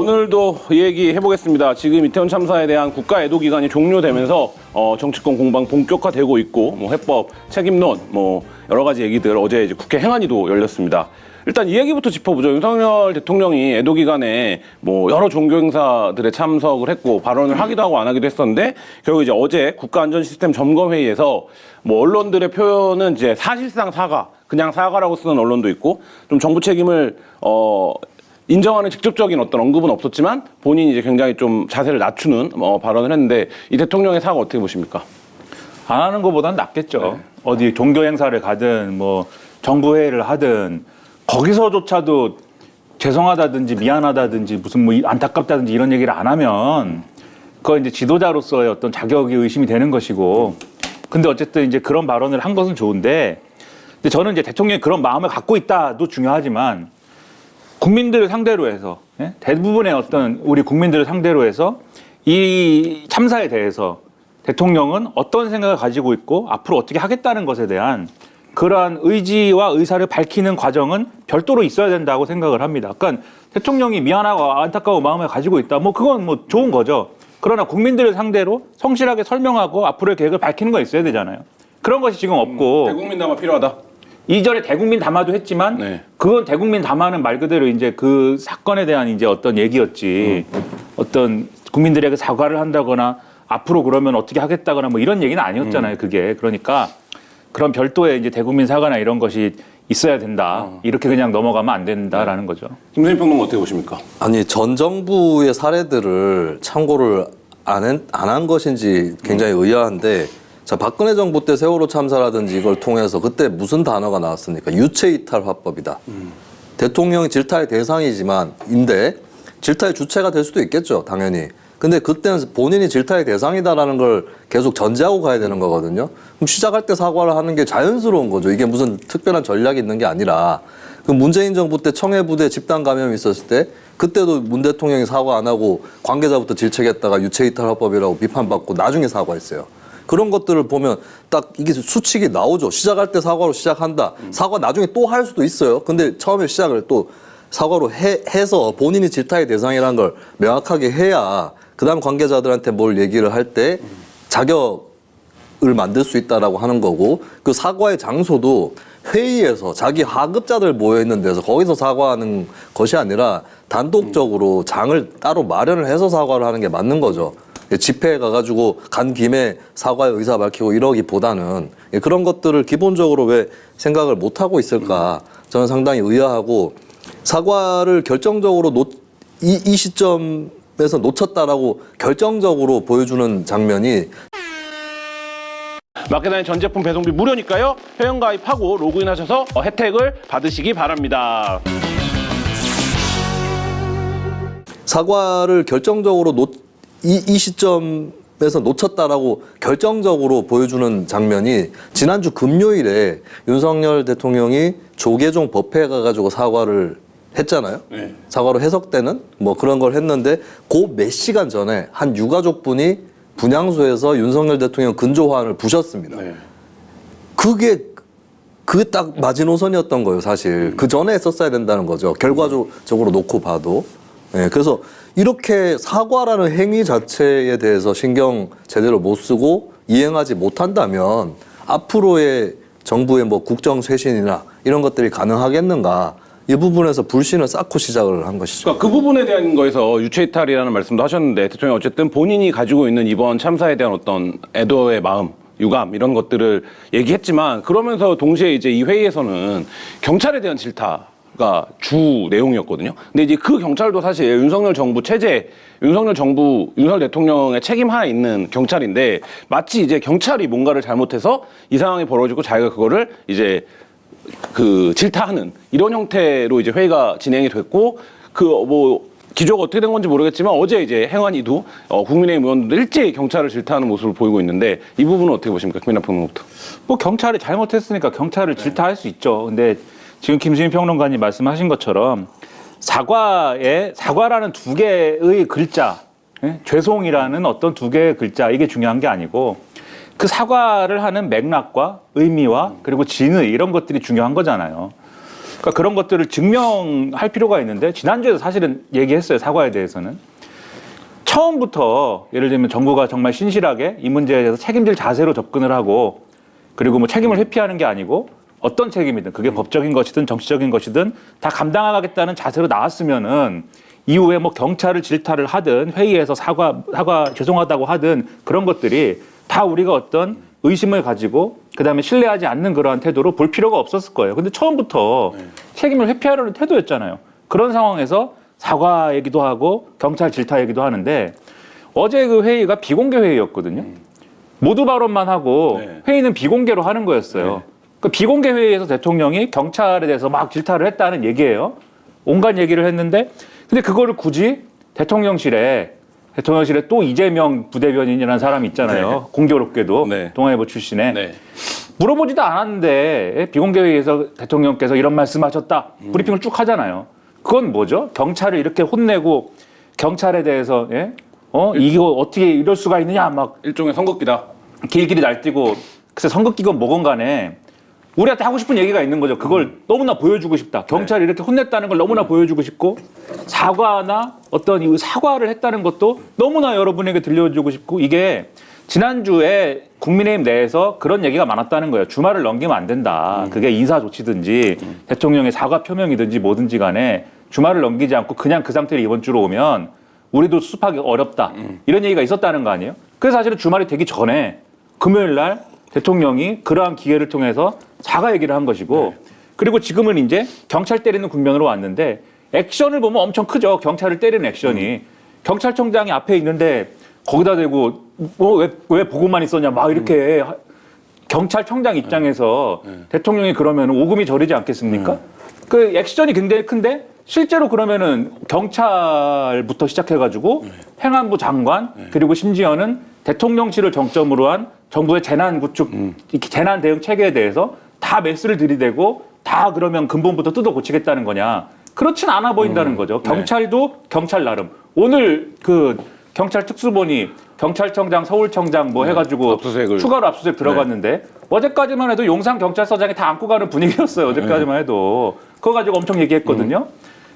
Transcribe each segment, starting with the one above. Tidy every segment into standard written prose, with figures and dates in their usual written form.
오늘도 이 얘기 해보겠습니다. 지금 이태원 참사에 대한 국가 애도 기간이 종료되면서 정치권 공방 본격화되고 있고, 뭐 해법, 책임론, 뭐 여러 가지 얘기들 어제 이제 국회 행안위도 열렸습니다. 일단 이 얘기부터 짚어보죠. 윤석열 대통령이 애도 기간에 뭐 여러 종교 행사들에 참석을 했고 발언을 하기도 하고 안 하기도 했었는데 결국 이제 어제 국가안전시스템 점검회의에서 뭐 언론들의 표현은 이제 사실상 사과, 그냥 사과라고 쓰는 언론도 있고 좀 정부 책임을 인정하는 직접적인 어떤 언급은 없었지만 본인이 이제 굉장히 좀 자세를 낮추는 발언을 했는데 이 대통령의 사과 어떻게 보십니까? 안 하는 것보다는 낫겠죠. 네. 어디 종교 행사를 가든 뭐 정부 회의를 하든 거기서조차도 죄송하다든지 미안하다든지 무슨 뭐 안타깝다든지 이런 얘기를 안 하면 그거 이제 지도자로서의 어떤 자격이 의심이 되는 것이고, 근데 어쨌든 이제 그런 발언을 한 것은 좋은데, 근데 저는 이제 대통령이 그런 마음을 갖고 있다도 중요하지만 국민들을 상대로 해서, 대부분의 어떤 우리 국민들을 상대로 해서 이 참사에 대해서 대통령은 어떤 생각을 가지고 있고 앞으로 어떻게 하겠다는 것에 대한 그러한 의지와 의사를 밝히는 과정은 별도로 있어야 된다고 생각을 합니다. 그러니까 대통령이 미안하고 안타까운 마음을 가지고 있다, 뭐 그건 뭐 좋은 거죠. 그러나 국민들을 상대로 성실하게 설명하고 앞으로의 계획을 밝히는 거 있어야 되잖아요. 그런 것이 지금 없고. 대국민 담화 필요하다. 이전에 대국민 담화도 했지만 네. 그건 대국민 담화는 말 그대로 이제 그 사건에 대한 이제 어떤 얘기였지. 어떤 국민들에게 사과를 한다거나 앞으로 그러면 어떻게 하겠다거나 뭐 이런 얘기는 아니었잖아요. 그게. 그러니까 그런 별도의 이제 대국민 사과나 이런 것이 있어야 된다. 이렇게 그냥 넘어가면 안 된다라는 거죠. 김선희 평론가 어떻게 보십니까? 아니, 전 정부의 사례들을 참고를 안 한 것인지 굉장히 의아한데, 자, 박근혜 정부 때 세월호 참사라든지 이걸 통해서 그때 무슨 단어가 나왔습니까? 유체이탈 화법이다. 대통령이 질타의 대상이지만 인데 질타의 주체가 될 수도 있겠죠, 당연히. 근데 그때는 본인이 질타의 대상이다라는 걸 계속 전제하고 가야 되는 거거든요. 그럼 시작할 때 사과를 하는 게 자연스러운 거죠. 이게 무슨 특별한 전략이 있는 게 아니라. 그 문재인 정부 때 청해부대 집단 감염이 있었을 때 그때도 문 대통령이 사과 안 하고 관계자부터 질책했다가 유체이탈 화법이라고 비판받고 나중에 사과했어요. 그런 것들을 보면 딱 이게 수칙이 나오죠. 시작할 때 사과로 시작한다. 사과 나중에 또 할 수도 있어요. 근데 처음에 시작을 또 사과로 해서 본인이 질타의 대상이라는 걸 명확하게 해야 그다음 관계자들한테 뭘 얘기를 할 때 자격을 만들 수 있다라고 하는 거고, 그 사과의 장소도 회의에서 자기 하급자들 모여 있는 데서 거기서 사과하는 것이 아니라 단독적으로 장을 따로 마련을 해서 사과를 하는 게 맞는 거죠. 집회에 가가지고 간 김에 사과의 의사 밝히고 이러기보다는 그런 것들을 기본적으로 왜 생각을 못 하고 있을까 저는 상당히 의아하고, 사과를 결정적으로 이 시점에서 놓쳤다라고 결정적으로 보여주는 장면이 마켓단의 전 제품 배송비 무료니까요. 회원가입하고 로그인하셔서 혜택을 받으시기 바랍니다. 사과를 결정적으로 이 시점에서 놓쳤다라고 결정적으로 보여주는 장면이 지난주 금요일에 윤석열 대통령이 조계종 법회에 가가지고 사과를 했잖아요. 네. 사과로 해석되는 뭐 그런 걸 했는데 그 몇 시간 전에 한 유가족분이 분향소에서 윤석열 대통령 근조화환을 부셨습니다. 네. 그게 딱 마지노선이었던 거예요, 사실. 그 전에 했었어야 된다는 거죠. 결과적으로 놓고 봐도. 네, 그래서 이렇게 사과라는 행위 자체에 대해서 신경 제대로 못 쓰고 이행하지 못한다면 앞으로의 정부의 뭐 국정 쇄신이나 이런 것들이 가능하겠는가, 이 부분에서 불신을 쌓고 시작을 한 것이죠. 그러니까 그 부분에 대한 거에서 유체이탈이라는 말씀도 하셨는데 대통령이 어쨌든 본인이 가지고 있는 이번 참사에 대한 어떤 애도의 마음, 유감 이런 것들을 얘기했지만, 그러면서 동시에 이제 이 회의에서는 경찰에 대한 질타가 주 내용이었거든요. 근데 이제 그 경찰도 사실 윤석열 정부 체제, 윤석열 대통령의 책임 하에 있는 경찰인데, 마치 이제 경찰이 뭔가를 잘못해서 이 상황이 벌어지고 자기가 그거를 이제 그 질타하는 이런 형태로 이제 회의가 진행이 됐고, 그 뭐 기조가 어떻게 된 건지 모르겠지만 어제 이제 행안위도 국민의힘 의원들 일제히 경찰을 질타하는 모습을 보이고 있는데, 이 부분은 어떻게 보십니까, 김민하 평론가부터? 뭐 경찰이 잘못했으니까 경찰을 질타할 수 있죠. 근데 지금 김수민 평론가님 말씀하신 것처럼 사과라는 두 개의 글자, 죄송이라는 어떤 두 개의 글자, 이게 중요한 게 아니고 그 사과를 하는 맥락과 의미와 그리고 진의, 이런 것들이 중요한 거잖아요. 그러니까 그런 것들을 증명할 필요가 있는데 지난주에도 사실은 얘기했어요. 사과에 대해서는. 처음부터 예를 들면 정부가 정말 신실하게 이 문제에 대해서 책임질 자세로 접근을 하고 그리고 뭐 책임을 회피하는 게 아니고 어떤 책임이든 그게 법적인 것이든 정치적인 것이든 다 감당하겠다는 자세로 나왔으면은 이후에 뭐 경찰을 질타를 하든 회의에서 사과 죄송하다고 하든 그런 것들이 다 우리가 어떤 의심을 가지고 그다음에 신뢰하지 않는 그러한 태도로 볼 필요가 없었을 거예요. 근데 처음부터 책임을 회피하려는 태도였잖아요. 그런 상황에서 사과 얘기도 하고 경찰 질타 얘기도 하는데 어제 그 회의가 비공개 회의였거든요. 모두 발언만 하고 네. 회의는 비공개로 하는 거였어요. 그 비공개 회의에서 대통령이 경찰에 대해서 막 질타를 했다는 얘기예요. 온갖 얘기를 했는데 근데 그거를 굳이 대통령실에 또 이재명 부대변인이라는 사람이 있잖아요. 네. 공교롭게도 네. 동아일보 출신에 네. 물어보지도 않았는데 비공개 회의에서 대통령께서 이런 말씀하셨다 브리핑을 쭉 하잖아요. 그건 뭐죠? 경찰을 이렇게 혼내고 경찰에 대해서 이거 어떻게 이럴 수가 있느냐 막 일종의 선긋기다. 길길이 날뛰고 글쎄 선긋기건 뭐건 간에 우리한테 하고 싶은 얘기가 있는 거죠. 그걸 너무나 보여주고 싶다. 경찰이 이렇게 혼냈다는 걸 너무나 보여주고 싶고 사과나 어떤 이 사과를 했다는 것도 너무나 여러분에게 들려주고 싶고 이게 지난주에 국민의힘 내에서 그런 얘기가 많았다는 거예요. 주말을 넘기면 안 된다. 그게 인사 조치든지 대통령의 사과 표명이든지 뭐든지 간에 주말을 넘기지 않고 그냥 그 상태로 이번 주로 오면 우리도 수습하기 어렵다. 이런 얘기가 있었다는 거 아니에요? 그래서 사실은 주말이 되기 전에 금요일 날 대통령이 그러한 기회를 통해서 사과 얘기를 한 것이고 그리고 지금은 이제 경찰 때리는 국면으로 왔는데 액션을 보면 엄청 크죠. 경찰을 때리는 액션이. 경찰청장이 앞에 있는데 거기다 대고 왜 보고만 있었냐 막 이렇게 경찰청장 입장에서 대통령이 그러면 오금이 저리지 않겠습니까? 그 액션이 굉장히 큰데 실제로 그러면은 경찰부터 시작해가지고 행안부 장관 그리고 심지어는 대통령실을 정점으로 한 정부의 재난 구축, 재난 대응 체계에 대해서 다 메스를 들이대고 다 그러면 근본부터 뜯어 고치겠다는 거냐? 그렇진 않아 보인다는 거죠. 경찰도 경찰 나름. 오늘 그 경찰 특수본이 경찰청장, 서울청장 뭐 해가지고 압수수색을. 추가로 압수수색 들어갔는데 어제까지만 해도 용산 경찰서장이 다 안고 가는 분위기였어요. 어제까지만 해도 그거 가지고 엄청 얘기했거든요.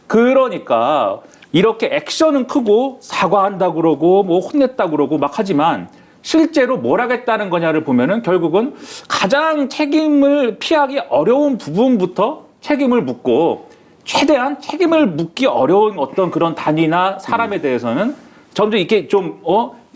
그러니까 이렇게 액션은 크고 사과한다 그러고 뭐 혼냈다 그러고 막 하지만 실제로 뭘 하겠다는 거냐를 보면은 결국은 가장 책임을 피하기 어려운 부분부터 책임을 묻고 최대한 책임을 묻기 어려운 어떤 그런 단위나 사람에 대해서는 점점 이렇게 좀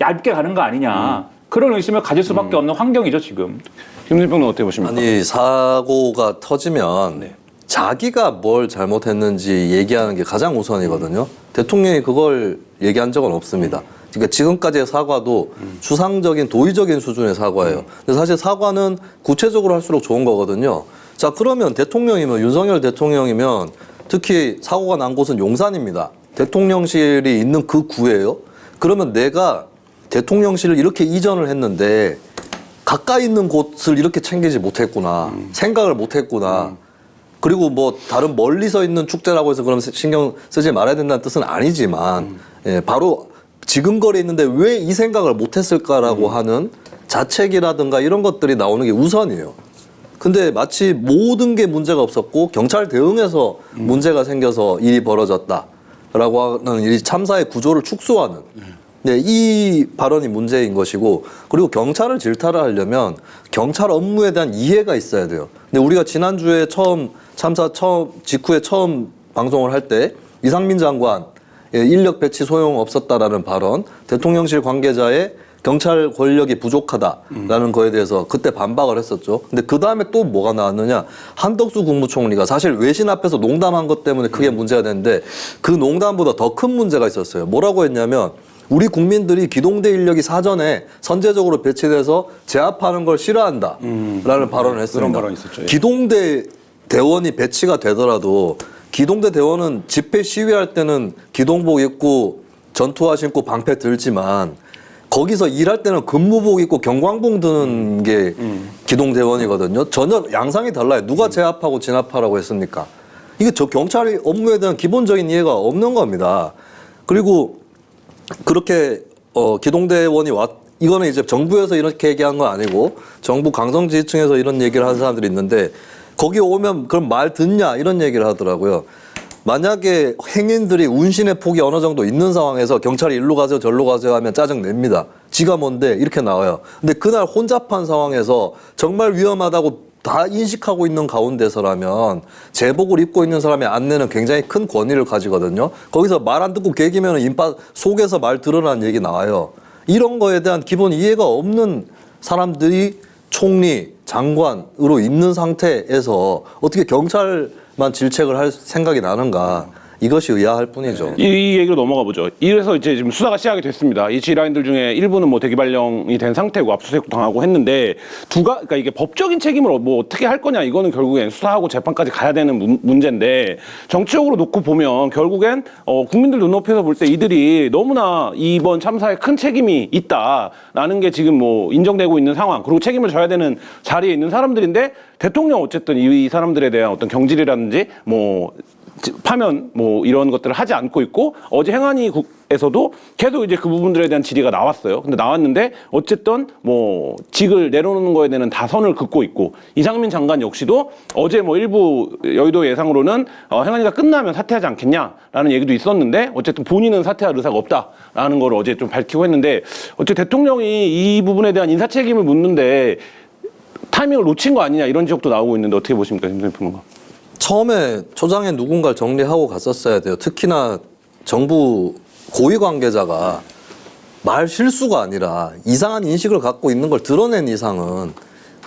얇게 가는 거 아니냐 그런 의심을 가질 수밖에 없는 환경이죠 지금. 김진평은 어떻게 보십니까? 아니 사고가 터지면 자기가 뭘 잘못했는지 얘기하는 게 가장 우선이거든요. 대통령이 그걸 얘기한 적은 없습니다. 그러니까 지금까지의 사과도 추상적인 도의적인 수준의 사과예요. 근데 사실 사과는 구체적으로 할수록 좋은 거거든요. 자 그러면 대통령이면 윤석열 대통령이면 특히 사고가 난 곳은 용산입니다. 대통령실이 있는 그 구예요. 그러면 내가 대통령실을 이렇게 이전을 했는데 가까이 있는 곳을 이렇게 챙기지 못했구나. 생각을 못했구나. 그리고 뭐 다른 멀리서 있는 축제라고 해서 그럼 신경 쓰지 말아야 된다는 뜻은 아니지만 예, 바로 지금 거리에 있는데 왜 이 생각을 못했을까라고 하는 자책이라든가 이런 것들이 나오는 게 우선이에요. 근데 마치 모든 게 문제가 없었고 경찰 대응에서 문제가 생겨서 일이 벌어졌다라고 하는 이 참사의 구조를 축소하는 네, 이 발언이 문제인 것이고 그리고 경찰을 질타를 하려면 경찰 업무에 대한 이해가 있어야 돼요. 근데 우리가 지난주에 참사 직후에 처음 방송을 할 때 이상민 장관 인력 배치 소용 없었다라는 발언, 대통령실 관계자의 경찰 권력이 부족하다라는 거에 대해서 그때 반박을 했었죠. 근데 그 다음에 또 뭐가 나왔느냐? 한덕수 국무총리가 사실 외신 앞에서 농담한 것 때문에 크게 문제가 됐는데 그 농담보다 더 큰 문제가 있었어요. 뭐라고 했냐면 우리 국민들이 기동대 인력이 사전에 선제적으로 배치돼서 제압하는 걸 싫어한다라는 발언을 했습니다. 그런 발언이 있었죠. 예. 기동대 대원이 배치가 되더라도 기동대 대원은 집회 시위할 때는 기동복 입고 전투화 신고 방패 들지만 거기서 일할 때는 근무복 입고 경광봉 드는 게 기동대원이거든요. 전혀 양상이 달라요. 누가 제압하고 진압하라고 했습니까? 이게 저 경찰의 업무에 대한 기본적인 이해가 없는 겁니다. 그리고 그렇게 기동대원이 이거는 이제 정부에서 이렇게 얘기한 건 아니고 정부 강성 지지층에서 이런 얘기를 하는 사람들이 있는데 거기 오면 그럼 말 듣냐 이런 얘기를 하더라고요. 만약에 행인들이 운신의 폭이 어느 정도 있는 상황에서 경찰이 일로 가세요 절로 가세요 하면 짜증 냅니다. 지가 뭔데 이렇게 나와요. 근데 그날 혼잡한 상황에서 정말 위험하다고 다 인식하고 있는 가운데서라면 제복을 입고 있는 사람의 안내는 굉장히 큰 권위를 가지거든요. 거기서 말 안 듣고 개기면 인파 속에서 말 들으라는 얘기 나와요. 이런 거에 대한 기본 이해가 없는 사람들이 총리, 장관으로 있는 상태에서 어떻게 경찰만 질책을 할 생각이 나는가. 이것이 의아할 뿐이죠. 이 얘기로 넘어가 보죠. 이래서 이제 지금 수사가 시작이 됐습니다. 이 지라인들 중에 일부는 뭐 대기 발령이 된 상태고 압수수색 당하고 했는데 그러니까 이게 법적인 책임을 뭐 어떻게 할 거냐 이거는 결국엔 수사하고 재판까지 가야 되는 문제인데 정치적으로 놓고 보면 결국엔 국민들 눈높이에서 볼 때 이들이 너무나 이번 참사에 큰 책임이 있다라는 게 지금 뭐 인정되고 있는 상황 그리고 책임을 져야 되는 자리에 있는 사람들인데 대통령 어쨌든 이 사람들에 대한 어떤 경질이라든지 뭐 파면 뭐 이런 것들을 하지 않고 있고 어제 행안위에서도 계속 이제 그 부분들에 대한 질의가 나왔어요. 근데 나왔는데 어쨌든 뭐 직을 내려놓는 거에 대한 다 선을 긋고 있고 이상민 장관 역시도 어제 뭐 일부 여의도 예상으로는 행안위가 끝나면 사퇴하지 않겠냐라는 얘기도 있었는데 어쨌든 본인은 사퇴할 의사가 없다라는 걸 어제 좀 밝히고 했는데 어쨌든 대통령이 이 부분에 대한 인사 책임을 묻는데 타이밍을 놓친 거 아니냐 이런 지적도 나오고 있는데 어떻게 보십니까, 김선희 평론가? 처음에 초장에 누군가를 정리하고 갔었어야 돼요. 특히나 정부 고위 관계자가 말 실수가 아니라 이상한 인식을 갖고 있는 걸 드러낸 이상은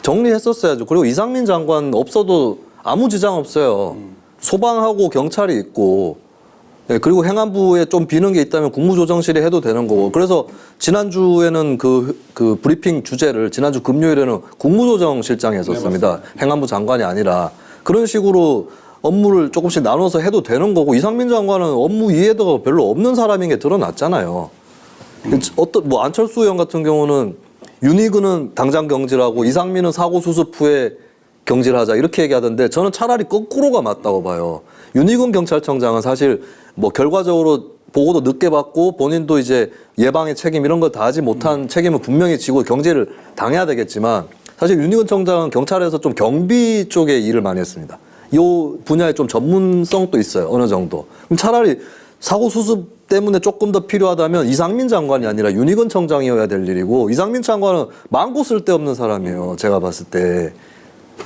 정리했었어야죠. 그리고 이상민 장관 없어도 아무 지장 없어요. 소방하고 경찰이 있고 그리고 행안부에 좀 비는 게 있다면 국무조정실이 해도 되는 거고. 그래서 지난주에는 그 브리핑 주제를 지난주 금요일에는 국무조정실장이 했었습니다. 행안부 장관이 아니라. 그런 식으로 업무를 조금씩 나눠서 해도 되는 거고 이상민 장관은 업무 이해도가 별로 없는 사람인 게 드러났잖아요. 뭐 안철수 의원 같은 경우는 윤희근은 당장 경질하고 이상민은 사고 수습 후에 경질하자 이렇게 얘기하던데 저는 차라리 거꾸로가 맞다고 봐요. 윤희근 경찰청장은 사실 뭐 결과적으로 보고도 늦게 받고 본인도 이제 예방의 책임 이런 걸 다 하지 못한 책임을 분명히 지고 경질을 당해야 되겠지만 사실 윤희근 청장은 경찰에서 좀 경비 쪽에 일을 많이 했습니다. 이 분야에 좀 전문성도 있어요. 어느 정도. 그럼 차라리 사고 수습 때문에 조금 더 필요하다면 이상민 장관이 아니라 윤희근 청장이어야 될 일이고 이상민 장관은 망고 쓸데없는 사람이에요. 제가 봤을 때.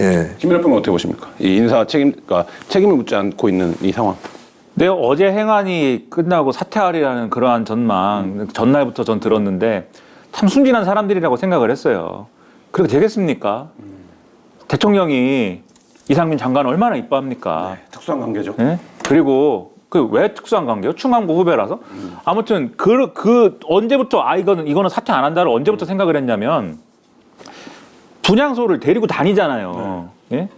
예. 김민하 평론가 어떻게 보십니까? 이 인사 그러니까 책임을 묻지 않고 있는 이 상황. 네, 어제 행안이 끝나고 사퇴하리라는 그러한 전망 전날부터 전 들었는데 참 순진한 사람들이라고 생각을 했어요. 그렇게 되겠습니까? 대통령이 이상민 장관 얼마나 이뻐합니까? 네, 특수한 관계죠. 네? 그리고 그 왜 특수한 관계요? 충암고 후배라서? 아무튼 그 언제부터 이거는 사퇴 안 한다를 언제부터 생각을 했냐면 분향소를 데리고 다니잖아요. 예?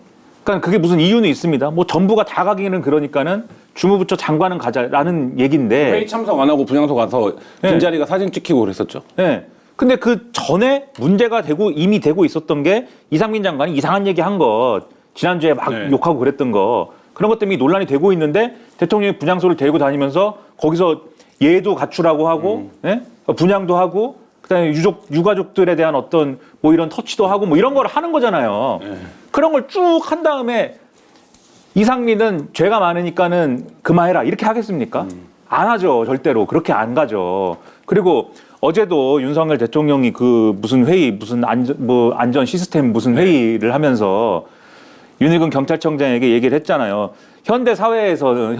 그러니까 그게 무슨 이유는 있습니다. 뭐 전부가 다 가기는 그러니까는 주무부처 장관은 가자라는 얘기인데 회의 참석 안 하고 분향소 가서 빈자리가 사진 찍히고 그랬었죠. 네. 근데 그 전에 문제가 이미 되고 있었던 게 이상민 장관이 이상한 얘기 한 것, 지난주에 막 욕하고 그랬던 거, 그런 것 때문에 논란이 되고 있는데 대통령이 분향소를 데리고 다니면서 거기서 예도 갖추라고 하고, 분향도 하고, 그다음에 유가족들에 대한 어떤 뭐 이런 터치도 하고 뭐 이런 걸 하는 거잖아요. 그런 걸 쭉 한 다음에 이상민은 죄가 많으니까는 그만해라 이렇게 하겠습니까? 안 하죠. 절대로. 그렇게 안 가죠. 그리고 어제도 윤석열 대통령이 그 무슨 회의, 무슨 안전 시스템 무슨 회의를 하면서 윤희근 경찰청장에게 얘기를 했잖아요. 현대 사회에서는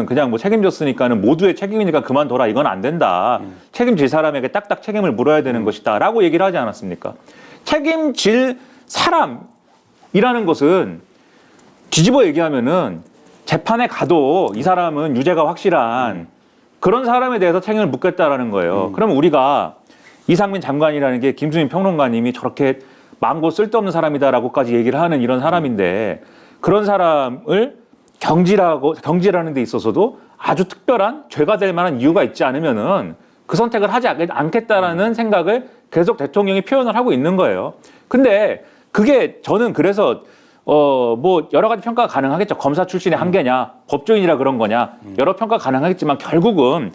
그냥 뭐 책임졌으니까는 모두의 책임이니까 그만둬라. 이건 안 된다. 책임질 사람에게 딱딱 책임을 물어야 되는 것이다라고 얘기를 하지 않았습니까? 책임질 사람이라는 것은 뒤집어 얘기하면은 재판에 가도 이 사람은 유죄가 확실한 그런 사람에 대해서 책임을 묻겠다라는 거예요. 그럼 우리가 이상민 장관이라는 게 김수민 평론가님이 저렇게 망고 쓸데없는 사람이다라고까지 얘기를 하는 이런 사람인데 그런 사람을 경질하는 데 있어서도 아주 특별한 죄가 될 만한 이유가 있지 않으면은 그 선택을 하지 않겠다라는 생각을 계속 대통령이 표현을 하고 있는 거예요. 근데 그게 저는 그래서 뭐 여러 가지 평가가 가능하겠죠. 검사 출신의 한계냐, 법조인이라 그런 거냐, 여러 평가 가능하겠지만 결국은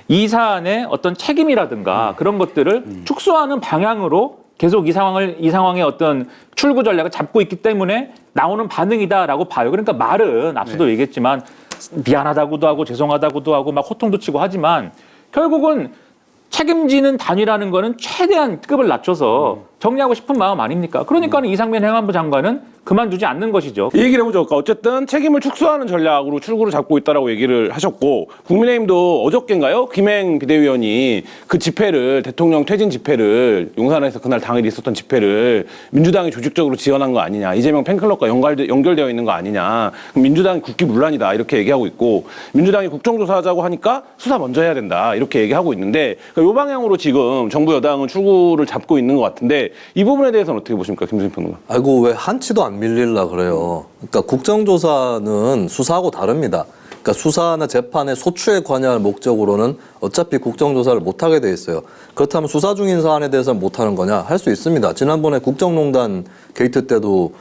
이 사안의 어떤 책임이라든가 그런 것들을 축소하는 방향으로 계속 이 상황의 어떤 출구 전략을 잡고 있기 때문에 나오는 반응이다라고 봐요. 그러니까 말은 앞서도 얘기했지만 미안하다고도 하고 죄송하다고도 하고 막 호통도 치고 하지만 결국은 책임지는 단위라는 거는 최대한 급을 낮춰서 정리하고 싶은 마음 아닙니까? 그러니까 이상민 행안부 장관은 그만두지 않는 것이죠. 이 얘기를 해보죠. 그러니까 어쨌든 책임을 축소하는 전략으로 출구를 잡고 있다라고 얘기를 하셨고, 국민의힘도 어저께인가요? 김행 비대위원이 그 집회를, 대통령 퇴진 집회를, 용산에서 그날 당일 있었던 집회를 민주당이 조직적으로 지원한 거 아니냐, 이재명 팬클럽과 연결되어 있는 거 아니냐, 그럼 민주당이 국기문란이다 이렇게 얘기하고 있고, 민주당이 국정조사하자고 하니까 수사 먼저 해야 된다 이렇게 얘기하고 있는데, 그러니까 이 방향으로 지금 정부 여당은 출구를 잡고 있는 것 같은데, 이 부분에 대해서는 어떻게 보십니까, 김수민 평론가? 아이고 왜 한치도 안 밀릴라 그래요. 그러니까 국정조사는 수사하고 다릅니다. 그러니까 수사나 재판의 소추에 관여할 목적으로는 어차피 국정조사를 못하게 돼 있어요. 그렇다면 수사 중인 사안에 대해서는 못하는 거냐? 할 수 있습니다. 지난번에 국정농단 게이트 때도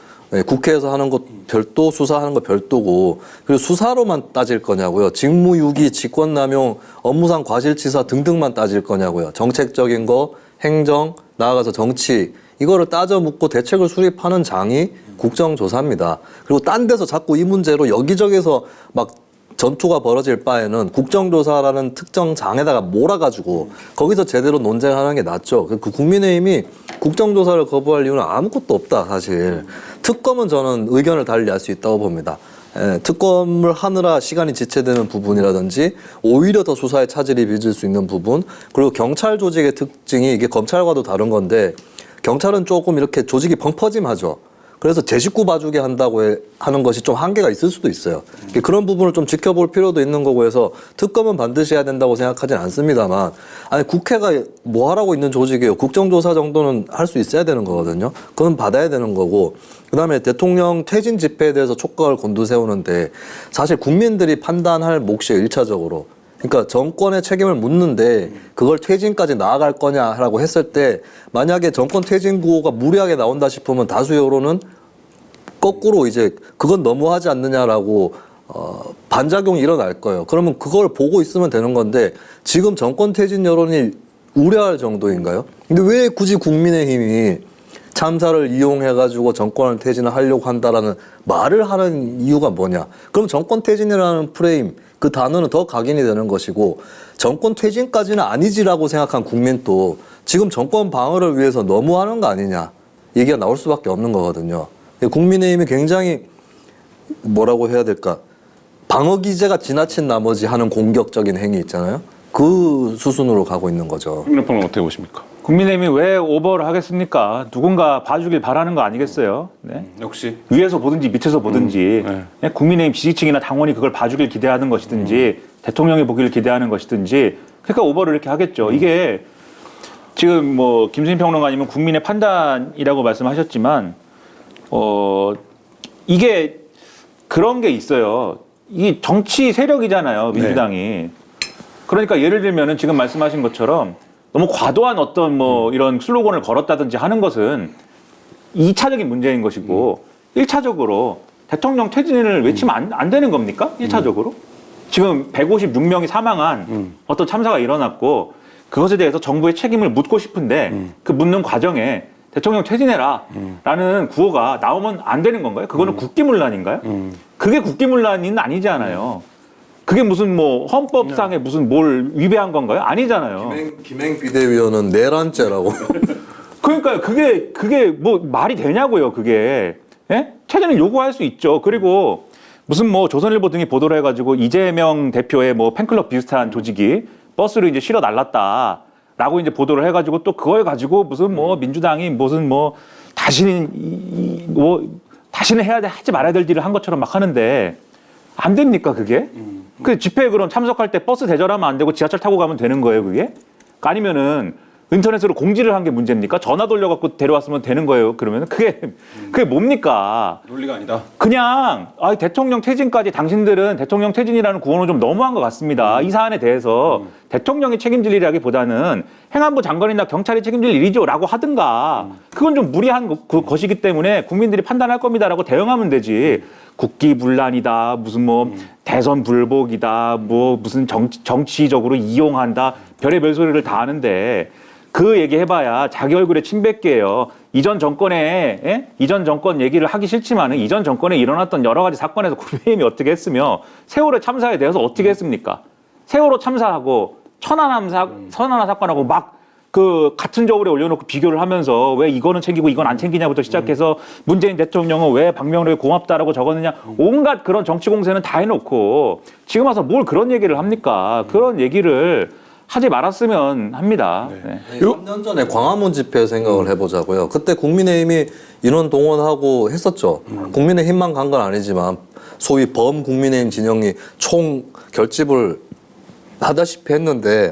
국회에서 하는 것 별도, 수사하는 것 별도고, 그리고 수사로만 따질 거냐고요. 직무유기, 직권남용, 업무상 과실치사 등등만 따질 거냐고요. 정책적인 거, 행정, 나아가서 정치, 이거를 따져 묻고 대책을 수립하는 장이 국정조사입니다. 그리고 딴 데서 자꾸 이 문제로 여기저기서 막 전투가 벌어질 바에는 국정조사라는 특정 장에다가 몰아가지고 거기서 제대로 논쟁하는 게 낫죠. 그 국민의힘이 국정조사를 거부할 이유는 아무것도 없다, 사실. 특검은 저는 의견을 달리 할 수 있다고 봅니다. 특검을 하느라 시간이 지체되는 부분이라든지 오히려 더 수사에 차질이 빚을 수 있는 부분, 그리고 경찰 조직의 특징이 이게 검찰과도 다른 건데 경찰은 조금 이렇게 조직이 펑퍼짐하죠. 그래서 제 식구 봐주게 한다고 하는 것이 좀 한계가 있을 수도 있어요. 그런 부분을 좀 지켜볼 필요도 있는 거고 해서 특검은 반드시 해야 된다고 생각하진 않습니다만, 아니 국회가 뭐 하라고 있는 조직이에요. 국정조사 정도는 할 수 있어야 되는 거거든요. 그건 받아야 되는 거고, 그다음에 대통령 퇴진 집회에 대해서 촉각을 곤두세우는데 사실 국민들이 판단할 몫이에요, 1차적으로. 그러니까 정권의 책임을 묻는데 그걸 퇴진까지 나아갈 거냐라고 했을 때, 만약에 정권 퇴진 구호가 무리하게 나온다 싶으면 다수 여론은 거꾸로 이제 그건 너무하지 않느냐라고 반작용이 일어날 거예요. 그러면 그걸 보고 있으면 되는 건데 지금 정권 퇴진 여론이 우려할 정도인가요? 근데 왜 굳이 국민의힘이 참사를 이용해가지고 정권을 퇴진을 하려고 한다라는 말을 하는 이유가 뭐냐? 그럼 정권 퇴진이라는 프레임, 그 단어는 더 각인이 되는 것이고, 정권 퇴진까지는 아니지라고 생각한 국민도 지금 정권 방어를 위해서 너무 하는 거 아니냐 얘기가 나올 수밖에 없는 거거든요. 국민의힘이 굉장히 뭐라고 해야 될까, 방어 기제가 지나친 나머지 하는 공격적인 행위 있잖아요. 그 수순으로 가고 있는 거죠. 김민호 평론가 어떻게 보십니까? 국민의힘이 왜 오버를 하겠습니까? 누군가 봐주길 바라는 거 아니겠어요? 네? 역시 위에서 보든지 밑에서 보든지 네. 국민의힘 지지층이나 당원이 그걸 봐주길 기대하는 것이든지 대통령이 보기를 기대하는 것이든지, 그러니까 오버를 이렇게 하겠죠. 이게 지금 뭐 김수민 평론가님은 국민의 판단이라고 말씀하셨지만 이게 그런 게 있어요. 이게 정치 세력이잖아요, 민주당이. 그러니까 예를 들면은 지금 말씀하신 것처럼 너무 과도한 어떤 뭐 이런 슬로건을 걸었다든지 하는 것은 2차적인 문제인 것이고 1차적으로 대통령 퇴진을 외치면 안 되는 겁니까? 1차적으로? 지금 156명이 사망한 어떤 참사가 일어났고 그것에 대해서 정부의 책임을 묻고 싶은데 그 묻는 과정에 대통령 퇴진해라 라는 구호가 나오면 안 되는 건가요? 그거는 국기문란인가요? 그게 국기문란은 아니잖아요. 그게 무슨 뭐 헌법상에 무슨 뭘 위배한 건가요? 아니잖아요. 김행 비대위원은 내란죄라고. 그러니까 그게 뭐 말이 되냐고요, 그게. 예? 퇴진을 요구할 수 있죠. 그리고 무슨 뭐 조선일보 등이 보도를 해가지고 이재명 대표의 뭐 팬클럽 비슷한 조직이 버스를 이제 실어 날랐다라고 이제 보도를 해가지고 또 그걸 가지고 무슨 뭐 민주당이 무슨 뭐 다시는 다시는 하지 말아야 될 일을 한 것처럼 막 하는데 안 됩니까, 그게? 그 집회에 그럼 참석할 때 버스 대절하면 안 되고 지하철 타고 가면 되는 거예요, 그게? 아니면은 인터넷으로 공지를 한 게 문제입니까? 전화 돌려갖고 데려왔으면 되는 거예요, 그러면? 그게 뭡니까? 논리가 아니다. 그냥, 대통령 퇴진까지 당신들은 대통령 퇴진이라는 구호는 좀 너무한 것 같습니다. 이 사안에 대해서 대통령이 책임질 일이라기보다는 행안부 장관이나 경찰이 책임질 일이죠 라고 하든가, 그건 좀 무리한 것이기 때문에 국민들이 판단할 겁니다라고 대응하면 되지. 국기문란이다, 무슨 뭐 대선 불복이다, 뭐 무슨 정치적으로 이용한다, 별의별 소리를 다 하는데, 그 얘기 해봐야 자기 얼굴에 침 뱉게요. 이전 정권에 이전 정권 얘기를 하기 싫지만은 이전 정권에 일어났던 여러 가지 사건에서 국민의힘이 어떻게 했으며 세월호 참사에 대해서 어떻게 했습니까? 세월호 참사하고 천안함 사건하고 막 그 같은 저울에 올려놓고 비교를 하면서 왜 이거는 챙기고 이건 안 챙기냐부터 시작해서 문재인 대통령은 왜 박명록에 고맙다라고 적었느냐 온갖 그런 정치 공세는 다 해놓고 지금 와서 뭘 그런 얘기를 합니까? 그런 얘기를 하지 말았으면 합니다. 네. 3년 전에 광화문 집회 생각을 해보자고요. 그때 국민의힘이 인원 동원하고 했었죠. 국민의힘만 간 건 아니지만 소위 범국민의힘 진영이 총 결집을 하다시피 했는데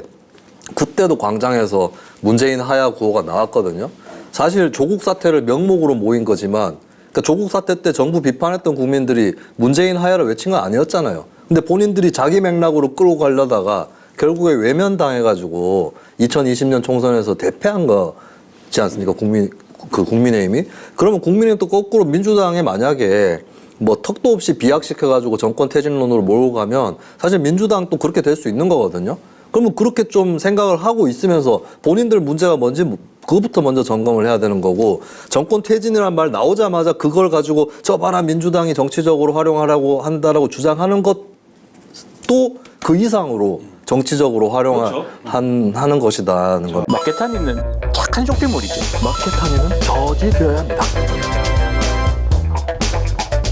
그때도 광장에서 문재인 하야 구호가 나왔거든요. 사실 조국 사태를 명목으로 모인 거지만 그러니까 조국 사태 때 정부 비판했던 국민들이 문재인 하야를 외친 건 아니었잖아요. 근데 본인들이 자기 맥락으로 끌고 가려다가 결국에 외면당해가지고 2020년 총선에서 대패한 거지 않습니까? 국민의힘이. 그러면 국민의힘 또 거꾸로 민주당에 만약에 뭐 턱도 없이 비약시켜가지고 정권 퇴진론으로 몰고 가면 사실 민주당 또 그렇게 될 수 있는 거거든요. 그러면 그렇게 좀 생각을 하고 있으면서 본인들 문제가 뭔지 그것부터 먼저 점검을 해야 되는 거고 정권 퇴진이라는 말 나오자마자 그걸 가지고 저 봐라 민주당이 정치적으로 활용하라고 한다라고 주장하는 것도 그 이상으로 정치적으로 하는 것이다는 거. 마케타니는 착한 쇼핑몰이죠. 마켓하니는 저지되어야 합니다.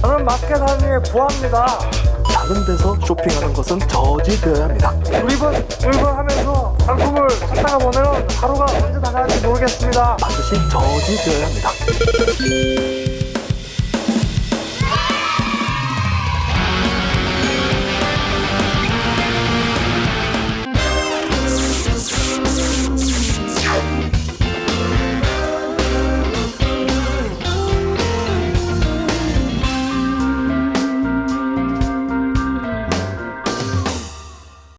저는 마켓하니에 구합니다. 다른 데서 쇼핑하는 것은 저지되어야 합니다. 울분하면서 상품을 찾다가 보면 하루가 언제 다 갈지 모르겠습니다. 반드시 저지되어야 합니다.